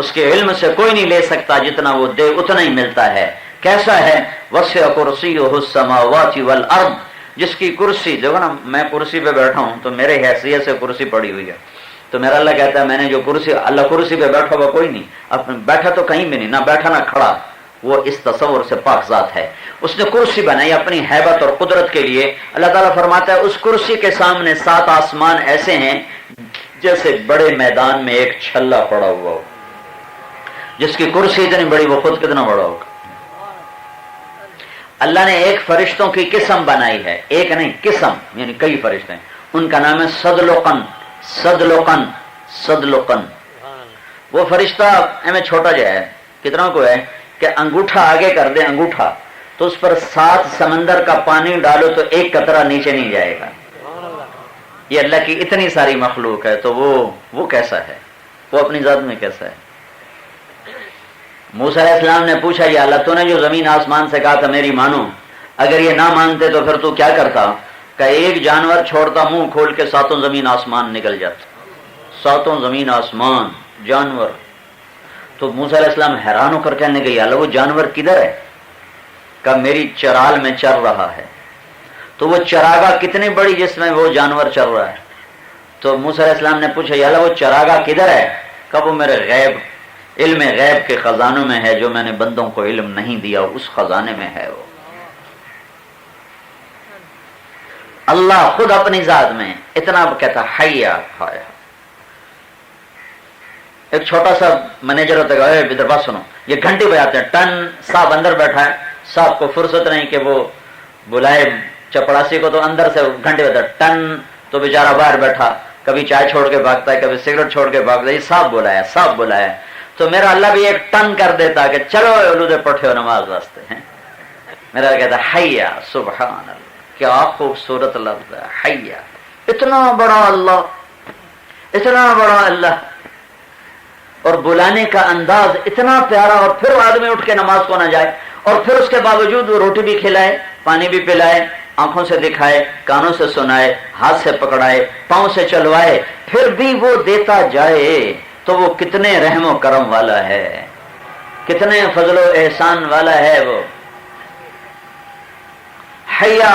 اس کے علم سے کوئی نہیں لے سکتا، جتنا وہ دے اتنا ہی ملتا ہے. کیسا ہے؟ وسع کرسیہ السماوات والارض، جس کی کرسی، دیکھو نا میں کرسی پہ بیٹھا ہوں تو میرے حیثیت سے کرسی پڑی ہوئی ہے، تو میرا اللہ کہتا ہے میں نے جو کرسی، اللہ کرسی پہ بیٹھا ہوا کوئی نہیں، اب بیٹھا تو کہیں بھی نہیں، نہ بیٹھا نہ کھڑا، وہ اس تصور سے پاک ذات ہے. اس نے کرسی بنائی اپنی ہیبت اور قدرت کے لیے. اللہ تعالیٰ فرماتا ہے اس کرسی کے سامنے 7 آسمان ایسے ہیں جیسے بڑے میدان میں ایک چھلا پڑا ہوا ہو. جس کی کرسی اتنی بڑی وہ خود کتنا بڑا ہوگا. اللہ نے ایک فرشتوں کی قسم بنائی ہے، ایک نہیں قسم، یعنی کئی فرشتے ہیں. ان کا نام ہے صدلقن. صدلقن صدلقن. وہ فرشتہ ہمیں چھوٹا جو ہے کتنا کو ہے کہ انگوٹھا آگے کر دے، انگوٹھا تو اس پر 7 سمندر کا پانی ڈالو تو ایک قطرہ نیچے نہیں جائے گا. یہ اللہ کی اتنی ساری مخلوق ہے تو وہ کیسا ہے؟ وہ اپنی ذات میں کیسا ہے؟ موسیٰ علیہ السلام نے پوچھا یا اللہ تو نے جو زمین آسمان سے کہا تھا میری مانو، اگر یہ نہ مانتے تو پھر تو کیا کرتا؟ کہ ایک جانور چھوڑتا منہ کھول کے 7 زمین آسمان نکل جاتا. 7 زمین آسمان جانور. تو موسیٰ علیہ السلام حیران ہو کر کہنے گئی اللہ وہ جانور کدھر ہے؟ کہ میری چرال میں چر رہا ہے. تو وہ چراگاہ کتنی بڑی جس میں وہ جانور چر رہا ہے؟ تو موسیٰ علیہ السلام نے پوچھا یا اللہ وہ چراگاہ کدھر ہے؟ کہ وہ میرے علم غیب کے خزانوں میں ہے، جو میں نے بندوں کو علم نہیں دیا اس خزانے میں ہے. وہ اللہ خود اپنی ذات میں اتنا کہتا حیا. ایک چھوٹا سا مینیجر ہوتا ہے، ادھر بات سنو، یہ گھنٹی بجاتے ہیں، ٹن. صاحب اندر بیٹھا ہے، صاحب کو فرصت نہیں کہ وہ بلائے چپڑاسی کو، تو اندر سے گھنٹی بجاتا ہے ٹن. تو بیچارہ باہر بیٹھا، کبھی چائے چھوڑ کے بھاگتا ہے، کبھی سگریٹ چھوڑ کے بھاگتا ہے، یہ صاحب بلایا، صاحب بلایا. تو میرا اللہ بھی ایک ٹن کر دیتا کہ چلو اولودے پٹھے ہو نماز واسطے ہیں. میرا کہتا حیا. سبحان اللہ، کیا خوبصورت لفظ ہے حیا. اتنا بڑا اللہ، اتنا بڑا اللہ، اور بلانے کا انداز اتنا پیارا. اور پھر آدمی اٹھ کے نماز کو نہ جائے، اور پھر اس کے باوجود وہ روٹی بھی کھلائے، پانی بھی پلائے، آنکھوں سے دکھائے، کانوں سے سنائے، ہاتھ سے پکڑائے، پاؤں سے چلوائے، پھر بھی وہ دیتا جائے، تو وہ کتنے رحم و کرم والا ہے، کتنے فضل و احسان والا ہے. وہ حیا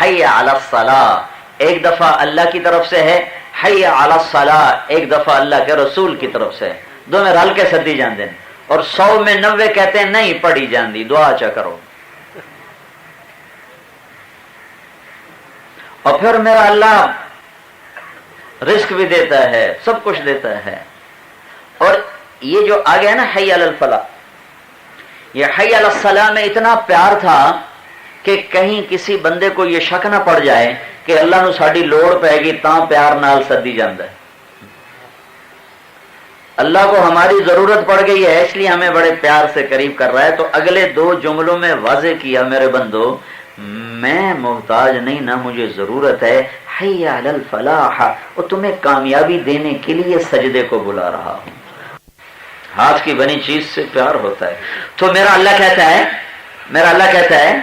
حیا علی الصلاۃ ایک دفعہ اللہ کی طرف سے ہے، حیا علی الصلاۃ ایک دفعہ اللہ کے رسول کی طرف سے. دونوں رل کے سدی جاندے ہیں، اور 100 میں 90 کہتے ہیں نہیں پڑھی جاندی، دعا چا کرو. اور پھر میرا اللہ رزق بھی دیتا ہے، سب کچھ دیتا ہے. اور یہ جو آگے ہے نا حی علی الفلاح، یہ حی علی الصلاح میں اتنا پیار تھا کہ کہیں کسی بندے کو یہ شک نہ پڑ جائے کہ اللہ نو ساڈی لوڑ پائے گی تاں پیار نال سدی جاندا ہے. اللہ کو ہماری ضرورت پڑ گئی ہے اس لیے ہمیں بڑے پیار سے قریب کر رہا ہے. تو اگلے 2 جملوں میں واضح کیا میرے بندو، میں محتاج نہیں، نہ مجھے ضرورت ہے. حی علی الفلاح، اور تمہیں کامیابی دینے کے لیے سجدے کو بلا رہا ہوں. ہاتھ کی بنی چیز سے پیار ہوتا ہے. تو میرا اللہ کہتا ہے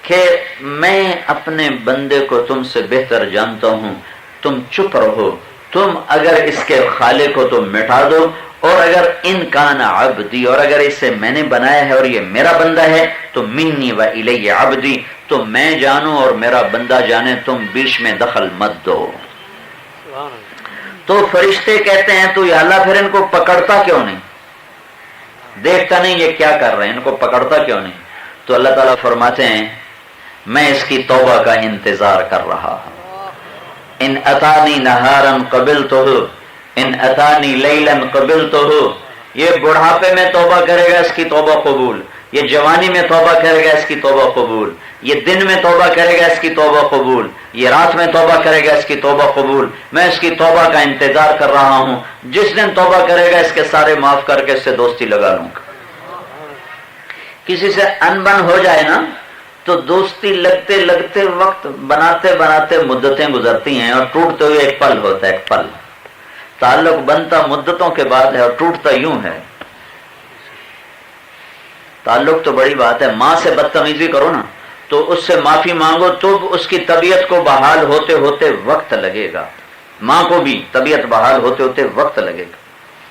کہ میں اپنے بندے کو تم سے بہتر جانتا ہوں، تم چپ رہو، تم اگر اس کے خالق ہو تو مٹا دو، اور اگر ان کان عبدی، اور اگر اسے میں نے بنایا ہے اور یہ میرا بندہ ہے تو منی و الی عبدی، تو میں جانوں اور میرا بندہ جانے، تم بیچ میں دخل مت دو۔ تو فرشتے کہتے ہیں تو یا اللہ پھر ان کو پکڑتا کیوں نہیں، دیکھتا نہیں یہ کیا کر رہے ہیں، ان کو پکڑتا کیوں نہیں؟ تو اللہ تعالیٰ فرماتے ہیں میں اس کی توبہ کا انتظار کر رہا ہوں۔ ان اتانی نہارا قبلتہ، ان اتانی لیلا قبلتہ، یہ بڑھاپے میں توبہ کرے گا اس کی توبہ قبول، یہ جوانی میں توبہ کرے گا اس کی توبہ قبول، یہ دن میں توبہ کرے گا اس کی توبہ قبول، یہ رات میں توبہ کرے گا اس کی توبہ قبول، میں اس کی توبہ کا انتظار کر رہا ہوں، جس دن توبہ کرے گا اس کے سارے معاف کر کے اس سے دوستی لگا لوں گا۔ کسی سے انبن ہو جائے نا تو دوستی لگتے لگتے وقت بناتے بناتے مدتیں گزرتی ہیں، اور ٹوٹتے ہوئے ایک پل ہوتا ہے، ایک پل۔ تعلق بنتا مدتوں کے بعد ہے اور ٹوٹتا یوں ہے۔ تعلق تو بڑی بات ہے، ماں سے بدتمیزی کرو نا تو اس سے معافی مانگو تو اس کی طبیعت کو بحال ہوتے ہوتے وقت لگے گا، ماں کو بھی طبیعت بحال ہوتے ہوتے وقت لگے گا،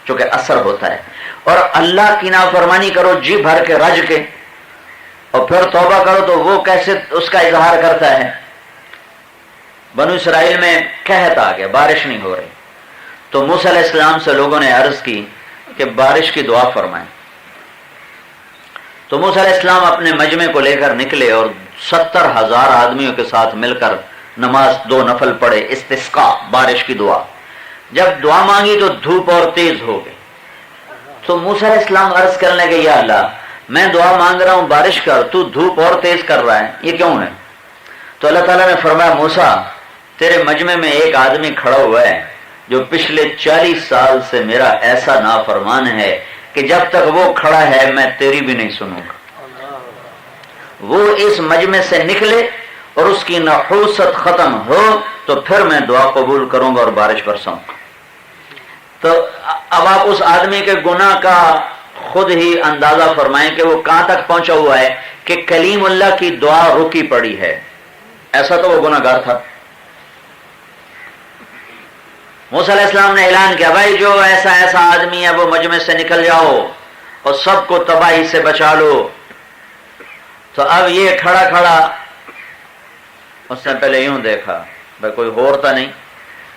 چونکہ اثر ہوتا ہے۔ اور اللہ کی نافرمانی کرو جی بھر کے رج کے، اور پھر توبہ کرو تو وہ کیسے اس کا اظہار کرتا ہے۔ بنو اسرائیل میں قحط آ گیا، بارش نہیں ہو رہی، تو موسیٰ علیہ السلام سے لوگوں نے عرض کی کہ بارش کی دعا فرمائیں۔ تو موسیٰ علیہ السلام اپنے مجمع کو لے کر نکلے اور 70,000 آدمیوں کے ساتھ مل کر نماز 2 نفل پڑھے، استسقاء، بارش کی دعا۔ جب دعا مانگی تو دھوپ اور تیز ہو گئی، تو موسیٰ علیہ السلام عرض کرنے لگے یا اللہ میں دعا مانگ رہا ہوں بارش کر، تو دھوپ اور تیز کر رہا ہے، یہ کیوں ہے؟ تو اللہ تعالیٰ نے فرمایا موسیٰ تیرے مجمع میں ایک آدمی کھڑا ہوا ہے جو پچھلے 40 سال سے میرا ایسا نافرمان ہے کہ جب تک وہ کھڑا ہے میں تیری بھی نہیں سنوں گا۔ وہ اس مجمع سے نکلے اور اس کی نحوست ختم ہو تو پھر میں دعا قبول کروں گا اور بارش برساؤں گا۔ تو اب آپ اس آدمی کے گناہ کا خود ہی اندازہ فرمائیں کہ وہ کہاں تک پہنچا ہوا ہے کہ کلیم اللہ کی دعا رکی پڑی ہے۔ ایسا تو وہ گناہ گار تھا۔ موسیٰ علیہ السلام نے اعلان کیا بھائی جو ایسا آدمی ہے وہ مجمع سے نکل جاؤ اور سب کو تباہی سے بچا لو۔ تو اب یہ کھڑا کھڑا اس نے پہلے یوں دیکھا بھائی کوئی ہورتا نہیں،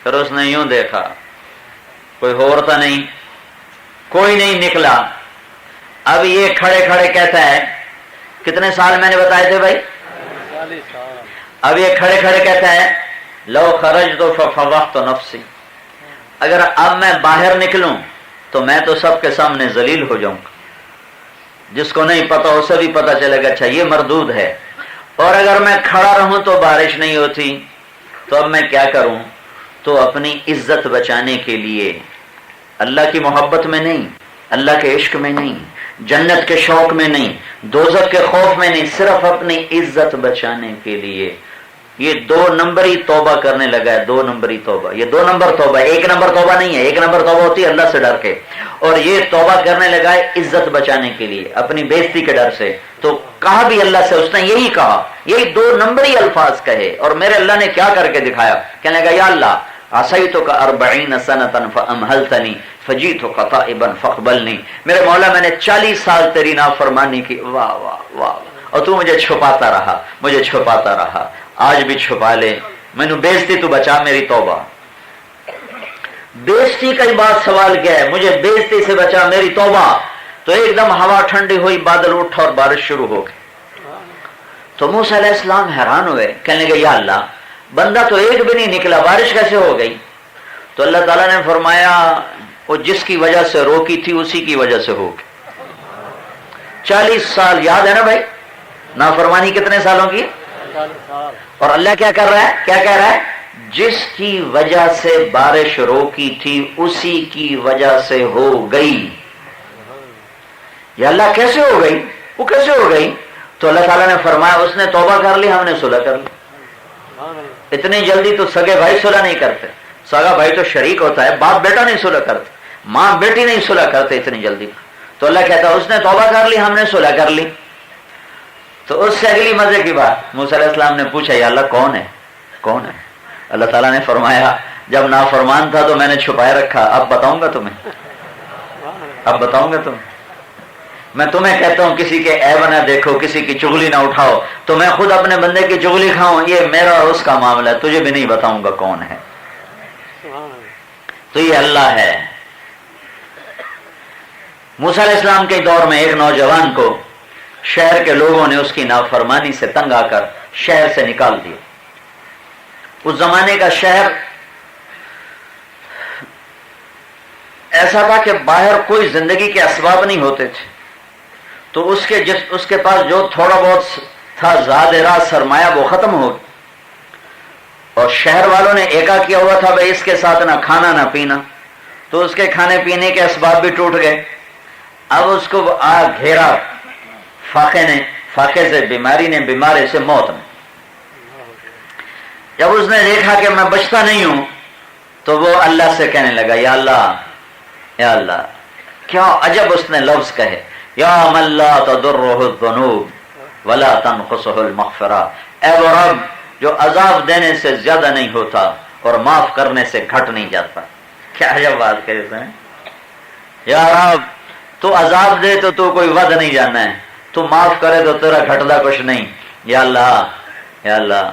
پھر اس نے یوں دیکھا کوئی ہورتا نہیں، کوئی نہیں نکلا۔ اب یہ کھڑے کھڑے کہتا ہے کتنے سال میں نے بتائے تھے بھائی؟ اب یہ کھڑے کھڑے کہتا ہے لو خرجت ففضحت نفسی، اگر اب میں باہر نکلوں تو میں تو سب کے سامنے ذلیل ہو جاؤں گا، جس کو نہیں پتا اسے بھی پتا چلے گا اچھا یہ مردود ہے، اور اگر میں کھڑا رہوں تو بارش نہیں ہوتی، تو اب میں کیا کروں؟ تو اپنی عزت بچانے کے لیے، اللہ کی محبت میں نہیں، اللہ کے عشق میں نہیں، جنت کے شوق میں نہیں، دوزخ کے خوف میں نہیں، صرف اپنی عزت بچانے کے لیے یہ 2 نمبری توبہ کرنے لگا ہے۔ 2 نمبری توبہ، یہ 2 نمبر توبہ، 1 نمبر توبہ نہیں ہے۔ 1 نمبر توبہ ہوتی ہے اللہ سے ڈر کے، اور یہ توبہ کرنے لگا ہے عزت بچانے کے لیے، اپنی بےزتی کے ڈر سے۔ تو کہا بھی اللہ سے، اس نے یہی کہا، یہی 2 نمبری الفاظ کہے، اور میرے اللہ نے کیا کر کے دکھایا؟ کہنے لگا یا اللہ عصیتک 40 سنۃ فامہلتنی فجیتک تائبا فاقبلنی، میرے مولا میں نے 40 سال تیری نافرمانی کی، واہ واہ واہ، اور تو مجھے چھپاتا رہا، مجھے چھپاتا رہا، آج بھی چھپا لے، مینو بےزتی تو بچا، میری توبہ۔ بےزتی کا بات سوال کیا ہے؟ مجھے بےزتی سے بچا، میری توبہ۔ تو ایک دم ہوا ٹھنڈی ہوئی، بادل اٹھا اور بارش شروع ہو گئی۔ تو موسیٰ علیہ السلام حیران ہوئے، کہنے لگے یا اللہ بندہ تو ایک بھی نہیں نکلا، بارش کیسے ہو گئی؟ تو اللہ تعالیٰ نے فرمایا وہ جس کی وجہ سے روکی تھی اسی کی وجہ سے ہو گئی۔ 40 سال یاد ہے نا بھائی؟ نافرمانی کتنے سالوں کی؟ اور اللہ کیا کر رہا ہے؟ کیا کہہ رہا ہے؟ جس کی وجہ سے بارش روکی تھی اسی کی وجہ سے ہو گئی۔ یا اللہ کیسے ہو گئی؟ وہ کیسے ہو گئی؟ تو اللہ تعالیٰ نے فرمایا اس نے توبہ کر لی، ہم نے صلح کر لی۔ اتنی جلدی تو سگے بھائی صلح نہیں کرتے، سگا بھائی تو شریک ہوتا ہے، باپ بیٹا نہیں صلح کرتے، ماں بیٹی نہیں صلح کرتے اتنی جلدی۔ تو اللہ کہتا ہے اس نے توبہ کر لی، ہم نے صلح کر لی۔ تو اس سے اگلی مزے کی بات، موسیٰ علیہ السلام نے پوچھا یا اللہ کون ہے؟ کون ہے؟ اللہ تعالیٰ نے فرمایا جب نافرمان تھا تو میں نے چھپائے رکھا، اب بتاؤں گا تمہیں، اب بتاؤں گا تمہیں۔ میں تمہیں کہتا ہوں کسی کے عیب نہ دیکھو، کسی کی چغلی نہ اٹھاؤ، تو میں خود اپنے بندے کی چغلی کھاؤں، یہ میرا اور اس کا معاملہ ہے، تجھے بھی نہیں بتاؤں گا کون ہے۔ تو یہ اللہ ہے۔ موسیٰ علیہ السلام کے دور میں ایک نوجوان کو شہر کے لوگوں نے اس کی نافرمانی سے تنگ آ کر شہر سے نکال دیا۔ اس زمانے کا شہر ایسا تھا کہ باہر کوئی زندگی کے اسباب نہیں ہوتے تھے، تو اس کے پاس جو تھوڑا بہت تھا زاد راز سرمایہ وہ ختم ہو گیا، اور شہر والوں نے ایکا کیا ہوا تھا بھائی اس کے ساتھ نہ کھانا نہ پینا، تو اس کے کھانے پینے کے اسباب بھی ٹوٹ گئے۔ اب اس کو گھیرا فاقے سے، بیماری نے، بیماری سے، موت نے۔ جب اس نے دیکھا کہ میں بچتا نہیں ہوں تو وہ اللہ سے کہنے لگا یا اللہ، یا اللہ، کیا عجب اس نے لفظ کہے، یا من لا تضرہ الذنوب ولا تنقصہ المغفرہ، اے وہ رب جو عذاب دینے سے زیادہ نہیں ہوتا اور معاف کرنے سے گھٹ نہیں جاتا۔ کیا عجب بات کہی اس نے، یا رب تو عذاب دے تو تو کوئی ود نہیں جانا ہے، تو معاف کرے تو تیرا گھٹتا کچھ نہیں۔ یا اللہ، یا اللہ،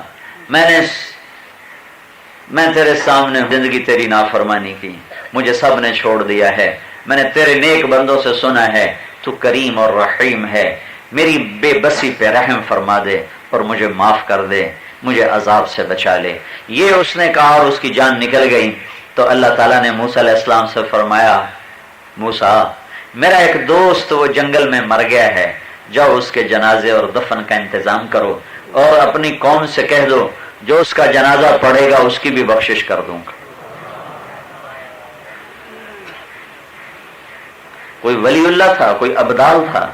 میں تیرے سامنے زندگی تیری نافرمانی کی، مجھے سب نے چھوڑ دیا ہے، میں نے تیرے نیک بندوں سے سنا ہے تو کریم اور رحیم ہے، میری بے بسی پہ رحم فرما دے اور مجھے معاف کر دے، مجھے عذاب سے بچا لے۔ یہ اس نے کہا اور اس کی جان نکل گئی۔ تو اللہ تعالیٰ نے موسیٰ علیہ السلام سے فرمایا، موسیٰ میرا ایک دوست وہ جنگل میں مر گیا ہے، جاؤ اس کے جنازے اور دفن کا انتظام کرو، اور اپنی قوم سے کہہ دو جو اس کا جنازہ پڑے گا اس کی بھی بخشش کر دوں گا۔ کوئی ولی اللہ تھا، کوئی ابدال تھا،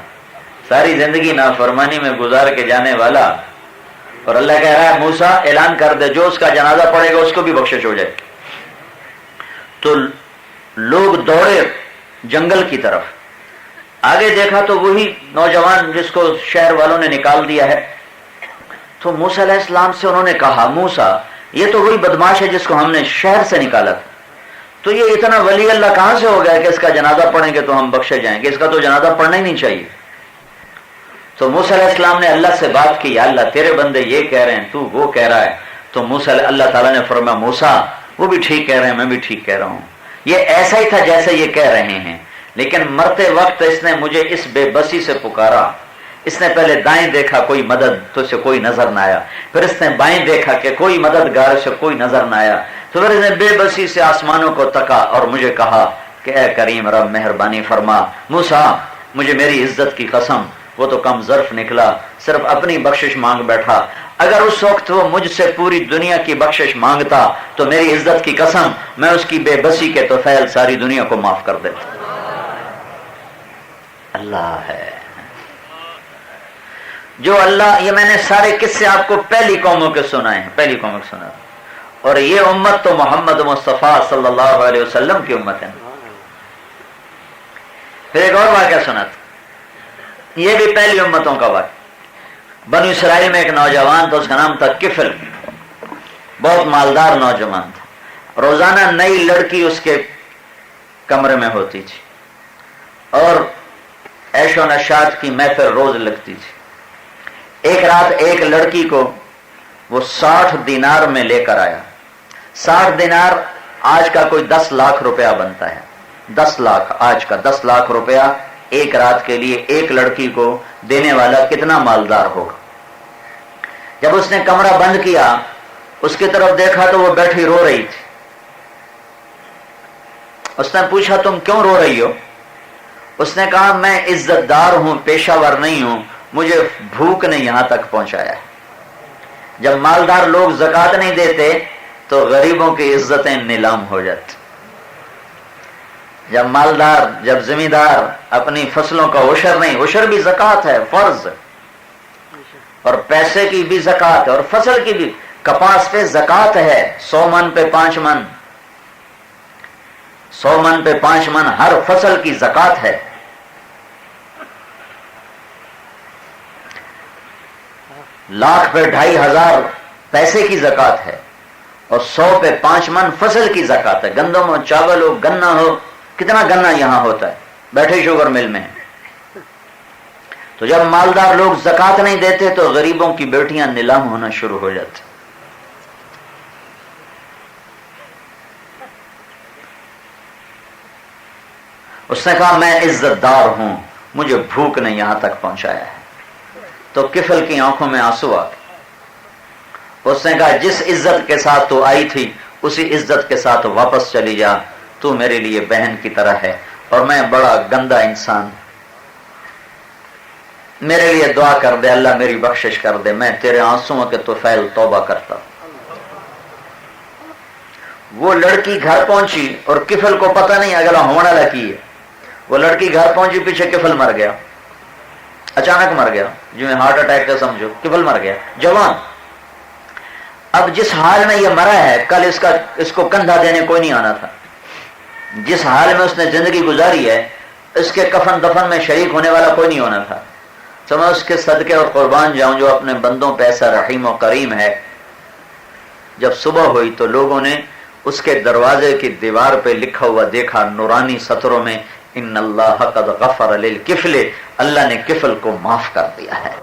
ساری زندگی نافرمانی میں گزار کے جانے والا، اور اللہ کہہ رہا ہے موسیٰ اعلان کر دے جو اس کا جنازہ پڑے گا اس کو بھی بخشش ہو جائے۔ تو لوگ دوڑے جنگل کی طرف، آگے دیکھا تو وہی نوجوان جس کو شہر والوں نے نکال دیا ہے۔ تو موسیٰ علیہ السلام سے انہوں نے کہا، موسیٰ یہ تو وہی بدماش ہے جس کو ہم نے شہر سے نکالا تھا، تو یہ اتنا ولی اللہ کہاں سے ہو گیا کہ اس کا جنازہ پڑھیں گے تو ہم بخشے جائیں گے، اس کا تو جنازہ پڑھنا ہی نہیں چاہیے۔ تو موسیٰ علیہ السلام نے اللہ سے بات کی، یا اللہ تیرے بندے یہ کہہ رہے ہیں، تو وہ کہہ رہا ہے۔ تو موسیٰ اللہ تعالیٰ نے فرمایا، موسیٰ وہ بھی ٹھیک کہہ رہے ہیں، میں بھی ٹھیک کہہ رہا ہوں، یہ ایسا ہی تھا جیسے یہ کہہ رہے ہیں، لیکن مرتے وقت اس نے مجھے اس بے بسی سے پکارا۔ اس نے پہلے دائیں دیکھا کوئی مدد تو اسے کوئی نظر نہ آیا، پھر اس نے بائیں دیکھا کہ کوئی مددگار سے کوئی نظر نہ آیا، تو پھر اس نے بے بسی سے آسمانوں کو تکا اور مجھے کہا کہ اے کریم رب مہربانی فرما، موسیٰ مجھے میری عزت کی قسم، وہ تو کم ظرف نکلا، صرف اپنی بخشش مانگ بیٹھا، اگر اس وقت وہ مجھ سے پوری دنیا کی بخشش مانگتا تو میری عزت کی قسم میں اس کی بے بسی کے طفیل ساری دنیا کو معاف کر دیتا۔ اللہ ہے جو اللہ، یہ میں نے سارے قصے آپ کو پہلی قوموں کے سنائے ہیں، پہلی قوموں کے سنا، اور یہ امت تو محمد مصطفیٰ صلی اللہ علیہ وسلم کی امت ہے۔ پھر ایک اور واقعہ سنا تھا، یہ بھی پہلی امتوں کا واقعہ۔ بنو اسرائیل میں ایک نوجوان تھا، اس کا نام تھا کفل، بہت مالدار نوجوان تھا، روزانہ نئی لڑکی اس کے کمرے میں ہوتی تھی اور عیش و نشاط کی محفل روز لگتی تھی۔ ایک رات ایک لڑکی کو وہ 60 دینار میں لے کر آیا۔ 60 دینار آج کا کوئی 10 لاکھ روپیہ بنتا ہے، 10 لاکھ آج کا 10 لاکھ روپیہ ایک رات کے لیے ایک لڑکی کو دینے والا کتنا مالدار ہوگا۔ جب اس نے کمرہ بند کیا، اس کی طرف دیکھا تو وہ بیٹھی رو رہی تھی۔ اس نے پوچھا تم کیوں رو رہی ہو؟ اس نے کہا میں عزت دار ہوں، پیشہ ور نہیں ہوں، مجھے بھوک نے یہاں تک پہنچایا ہے۔ جب مالدار لوگ زکوٰۃ نہیں دیتے تو غریبوں کی عزتیں نیلام ہو جاتی۔ جب مالدار، جب زمیندار اپنی فصلوں کا عشر نہیں، عشر بھی زکوٰۃ ہے، فرض، اور پیسے کی بھی زکوٰۃ ہے اور فصل کی بھی، کپاس پہ زکوٰۃ ہے، 100 من پہ 5 من، 100 من پہ 5 من ہر فصل کی زکوٰۃ ہے۔ لاکھ پہ 2500 پیسے کی زکوٰۃ ہے، اور 100 پہ 5 من فصل کی زکات ہے. گندم ہو، چاول ہو، گنا ہو، کتنا گنا یہاں ہوتا ہے، بیٹھے شوگر مل میں. تو جب مالدار لوگ زکات نہیں دیتے تو غریبوں کی بیٹیاں نیلام ہونا شروع ہو جاتی. اس نے کہا میں عزت دار ہوں، مجھے بھوک نے یہاں تک پہنچایا ہے. تو کفل کی آنکھوں میں آنسو آ گئے. اس نے کہا جس عزت کے ساتھ تو آئی تھی اسی عزت کے ساتھ واپس چلی جا، تو میرے لیے بہن کی طرح ہے اور میں بڑا گندا انسان، میرے لیے دعا کر دے، اللہ میری بخشش کر دے، میں تیرے آنسوؤں کے طفیل توبہ کرتا. وہ لڑکی گھر پہنچی اور کفل کو پتہ نہیں اگلا ہونا لکی ہے. وہ لڑکی گھر پہنچی، پیچھے کفل مر گیا، اچانک مر گیا، جو ہارٹ اٹیک کا سمجھو، کفل مر گیا جوان. اب جس حال میں یہ مرا ہے، کل اس کو کندھا دینے کوئی نہیں آنا تھا. جس حال میں اس نے زندگی گزاری ہے، اس کے کفن دفن میں شریک ہونے والا کوئی نہیں ہونا تھا. تو میں اس کے صدقے اور قربان جاؤں جو اپنے بندوں پہ ایسا رحیم و کریم ہے. جب صبح ہوئی تو لوگوں نے اس کے دروازے کی دیوار پہ لکھا ہوا دیکھا نورانی سطروں میں، ان اللہ قد غفر للکفل، اللہ نے کفل کو معاف کر دیا ہے.